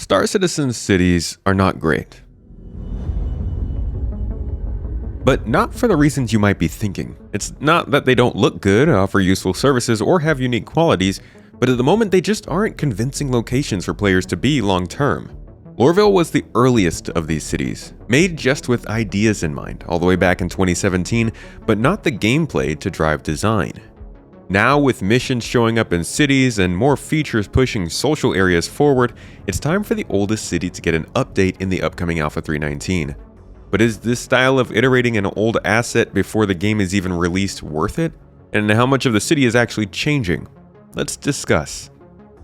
Star Citizen cities are not great. But not for the reasons you might be thinking. It's not that they don't look good, offer useful services, or have unique qualities, but at the moment they just aren't convincing locations for players to be long term. Lorville was the earliest of these cities, made just with ideas in mind, all the way back in 2017, but not the gameplay to drive design. Now, with missions showing up in cities and more features pushing social areas forward, it's time for the oldest city to get an update in the upcoming Alpha 3.19. But is this style of iterating an old asset before the game is even released worth it? And how much of the city is actually changing? Let's discuss.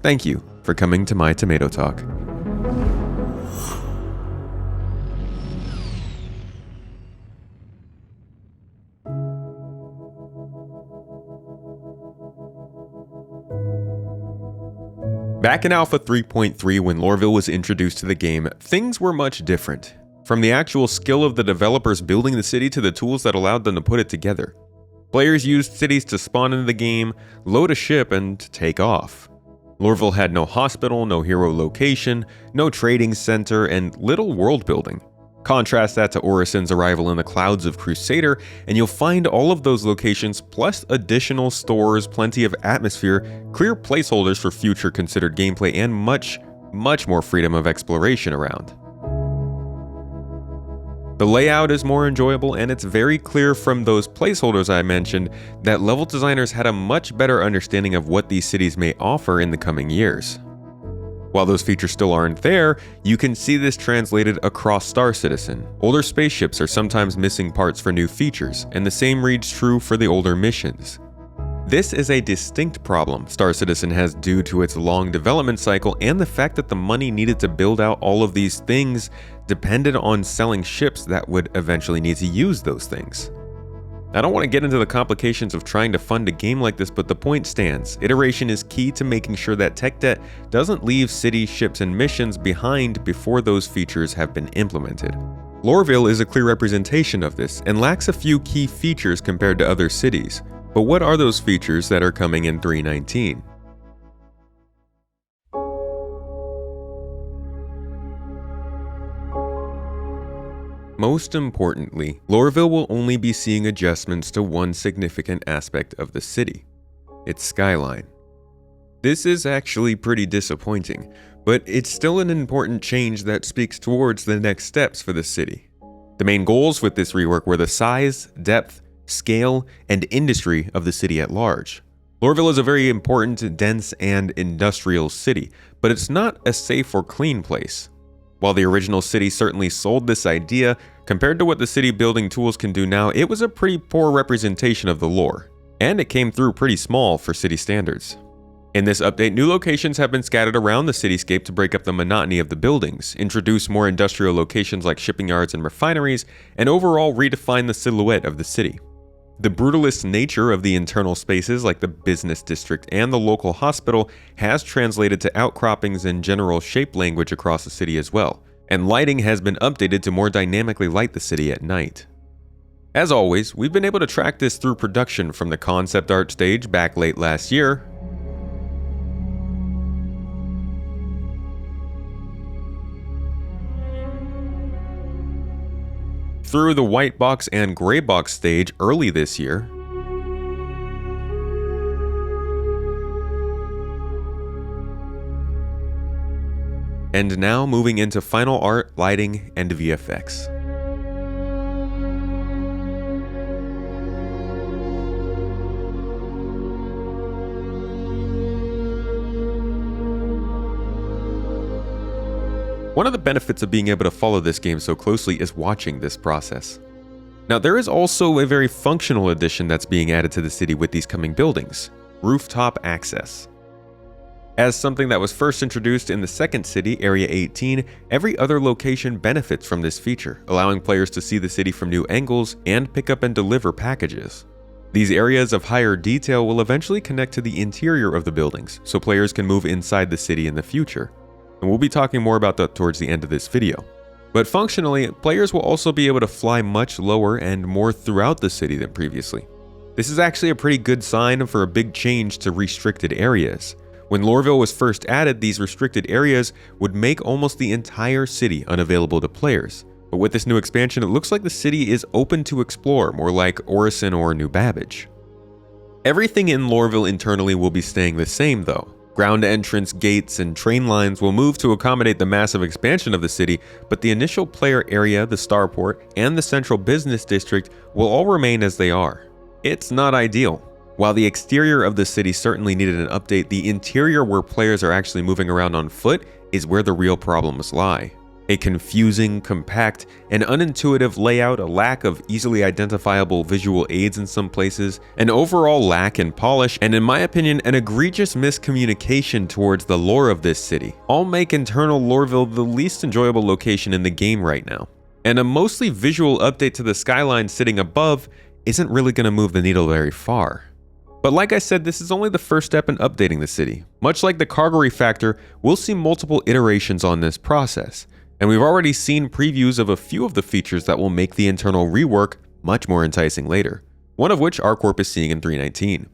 Thank you for coming to my Tomato Talk. Back in Alpha 3.3, when Lorville was introduced to the game, things were much different. From the actual skill of the developers building the city to the tools that allowed them to put it together. Players used cities to spawn into the game, load a ship, and take off. Lorville had no hospital, no hero location, no trading center, and little world building. Contrast that to Orison's arrival in the clouds of Crusader, and you'll find all of those locations plus additional stores, plenty of atmosphere, clear placeholders for future considered gameplay, and much more freedom of exploration around. The layout is more enjoyable, and it's very clear from those placeholders I mentioned that level designers had a much better understanding of what these cities may offer in the coming years. While those features still aren't there, you can see this translated across Star Citizen. Older spaceships are sometimes missing parts for new features, and the same reads true for the older missions. This is a distinct problem Star Citizen has due to its long development cycle and the fact that the money needed to build out all of these things depended on selling ships that would eventually need to use those things. I don't want to get into the complications of trying to fund a game like this, but the point stands. Iteration is key to making sure that tech debt doesn't leave city, ships, and missions behind before those features have been implemented. Lorville is a clear representation of this and lacks a few key features compared to other cities. But what are those features that are coming in 3.19? Most importantly, Lorville will only be seeing adjustments to one significant aspect of the city, its skyline. This is actually pretty disappointing, but it's still an important change that speaks towards the next steps for the city. The main goals with this rework were the size, depth, scale, and industry of the city at large. Lorville is a very important, dense, and industrial city, but it's not a safe or clean place. While the original city certainly sold this idea, compared to what the city building tools can do now, it was a pretty poor representation of the lore, and it came through pretty small for city standards. In this update, new locations have been scattered around the cityscape to break up the monotony of the buildings, introduce more industrial locations like shipping yards and refineries, and overall redefine the silhouette of the city. The brutalist nature of the internal spaces like the business district and the local hospital has translated to outcroppings and general shape language across the city as well, and lighting has been updated to more dynamically light the city at night. As always, we've been able to track this through production from the concept art stage back late last year, through the white box and gray box stage early this year, and now moving into final art, lighting, and VFX. One of the benefits of being able to follow this game so closely is watching this process. Now, there is also a very functional addition that's being added to the city with these coming buildings: rooftop access. As something that was first introduced in the second city, Area 18, every other location benefits from this feature, allowing players to see the city from new angles and pick up and deliver packages. These areas of higher detail will eventually connect to the interior of the buildings, so players can move inside the city in the future. And we'll be talking more about that towards the end of this video. But functionally, players will also be able to fly much lower and more throughout the city than previously. This is actually a pretty good sign for a big change to restricted areas. When Lorville was first added, these restricted areas would make almost the entire city unavailable to players. But with this new expansion, it looks like the city is open to explore, more like Orison or New Babbage. Everything in Lorville internally will be staying the same though. Ground entrance, gates, and train lines will move to accommodate the massive expansion of the city, but the initial player area, the starport, and the central business district will all remain as they are. It's not ideal. While the exterior of the city certainly needed an update, the interior where players are actually moving around on foot is where the real problems lie. A confusing, compact, and unintuitive layout, a lack of easily identifiable visual aids in some places, an overall lack in polish, and in my opinion, an egregious miscommunication towards the lore of this city, all make internal Lorville the least enjoyable location in the game right now. And a mostly visual update to the skyline sitting above isn't really going to move the needle very far. But like I said, this is only the first step in updating the city. Much like the cargo refactor, we'll see multiple iterations on this process. And we've already seen previews of a few of the features that will make the internal rework much more enticing later, one of which ArcCorp is seeing in 3.19.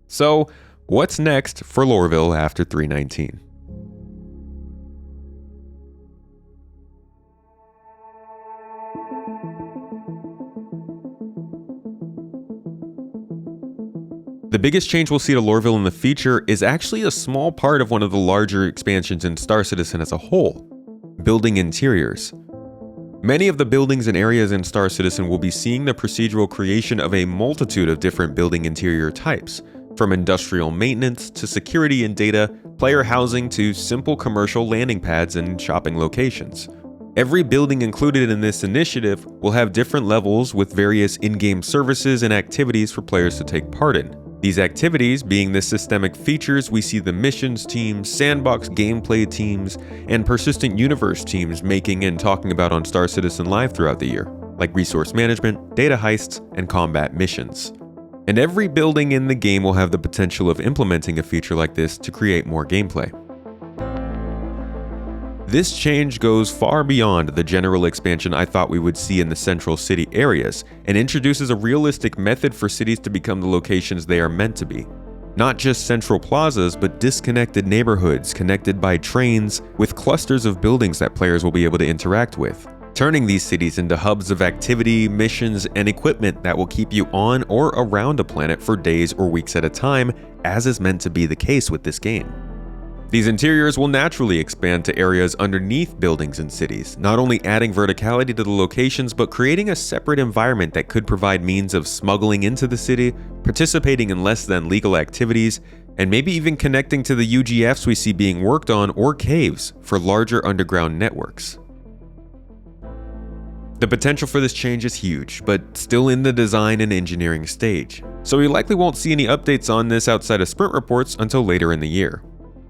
So, what's next for Lorville after 3.19? The biggest change we'll see to Lorville in the future is actually a small part of one of the larger expansions in Star Citizen as a whole: building interiors. Many of the buildings and areas in Star Citizen will be seeing the procedural creation of a multitude of different building interior types, from industrial maintenance to security and data, player housing to simple commercial landing pads and shopping locations. Every building included in this initiative will have different levels with various in-game services and activities for players to take part in. These activities being the systemic features we see the missions teams, sandbox gameplay teams, and persistent universe teams making and talking about on Star Citizen Live throughout the year, like resource management, data heists, and combat missions. And every building in the game will have the potential of implementing a feature like this to create more gameplay. This change goes far beyond the general expansion I thought we would see in the central city areas, and introduces a realistic method for cities to become the locations they are meant to be. Not just central plazas, but disconnected neighborhoods connected by trains with clusters of buildings that players will be able to interact with, turning these cities into hubs of activity, missions, and equipment that will keep you on or around a planet for days or weeks at a time, as is meant to be the case with this game. These interiors will naturally expand to areas underneath buildings and cities, not only adding verticality to the locations, but creating a separate environment that could provide means of smuggling into the city, participating in less than legal activities, and maybe even connecting to the UGFs we see being worked on or caves for larger underground networks. The potential for this change is huge, but still in the design and engineering stage, so we likely won't see any updates on this outside of sprint reports until later in the year.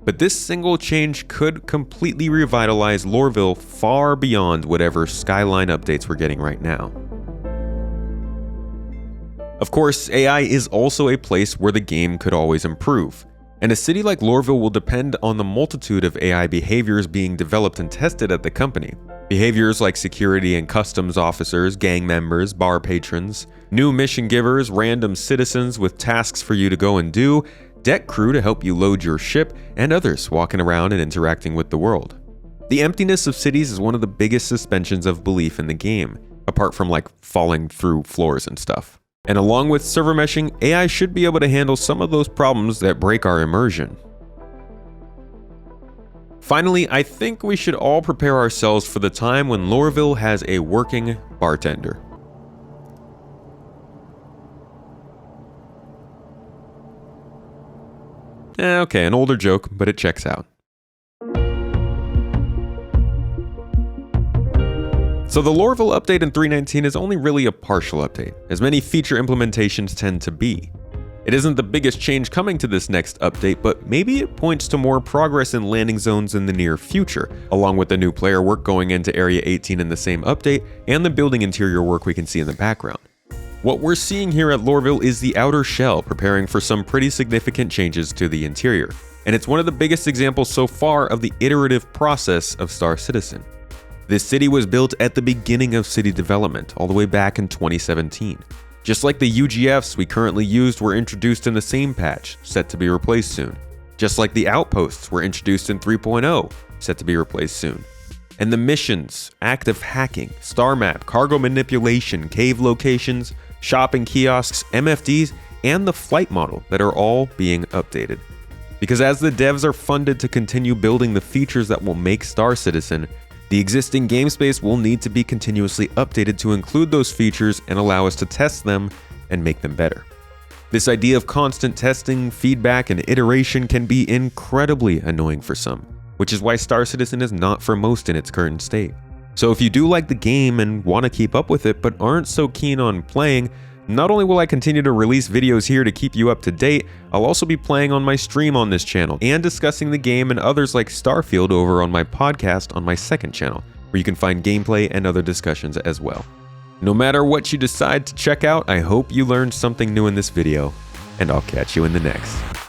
But this single change could completely revitalize Lorville far beyond whatever skyline updates we're getting right now. Of course, AI is also a place where the game could always improve, and a city like Lorville will depend on the multitude of AI behaviors being developed and tested at the company. Behaviors like security and customs officers, gang members, bar patrons, new mission givers, random citizens with tasks for you to go and do, deck crew to help you load your ship, and others walking around and interacting with the world. The emptiness of cities is one of the biggest suspensions of belief in the game, apart from like falling through floors and stuff. And along with server meshing, AI should be able to handle some of those problems that break our immersion. Finally, I think we should all prepare ourselves for the time when Lorville has a working bartender. Okay, an older joke, but it checks out. So the Lorville update in 3.19 is only really a partial update, as many feature implementations tend to be. It isn't the biggest change coming to this next update, but maybe it points to more progress in landing zones in the near future, along with the new player work going into Area 18 in the same update, and the building interior work we can see in the background. What we're seeing here at Lorville is the outer shell preparing for some pretty significant changes to the interior, and it's one of the biggest examples so far of the iterative process of Star Citizen. This city was built at the beginning of city development, all the way back in 2017. Just like the UGFs we currently used were introduced in the same patch, set to be replaced soon. just like the outposts were introduced in 3.0, set to be replaced soon. And the missions, active hacking, star map, cargo manipulation, cave locations, shopping kiosks, MFDs, and the flight model that are all being updated. Because as the devs are funded to continue building the features that will make Star Citizen, the existing game space will need to be continuously updated to include those features and allow us to test them and make them better. This idea of constant testing, feedback, and iteration can be incredibly annoying for some, which is why Star Citizen is not for most in its current state. So if you do like the game and want to keep up with it but aren't so keen on playing, not only will I continue to release videos here to keep you up to date, I'll also be playing on my stream on this channel and discussing the game and others like Starfield over on my podcast on my second channel, where you can find gameplay and other discussions as well. No matter what you decide to check out, I hope you learned something new in this video, and I'll catch you in the next.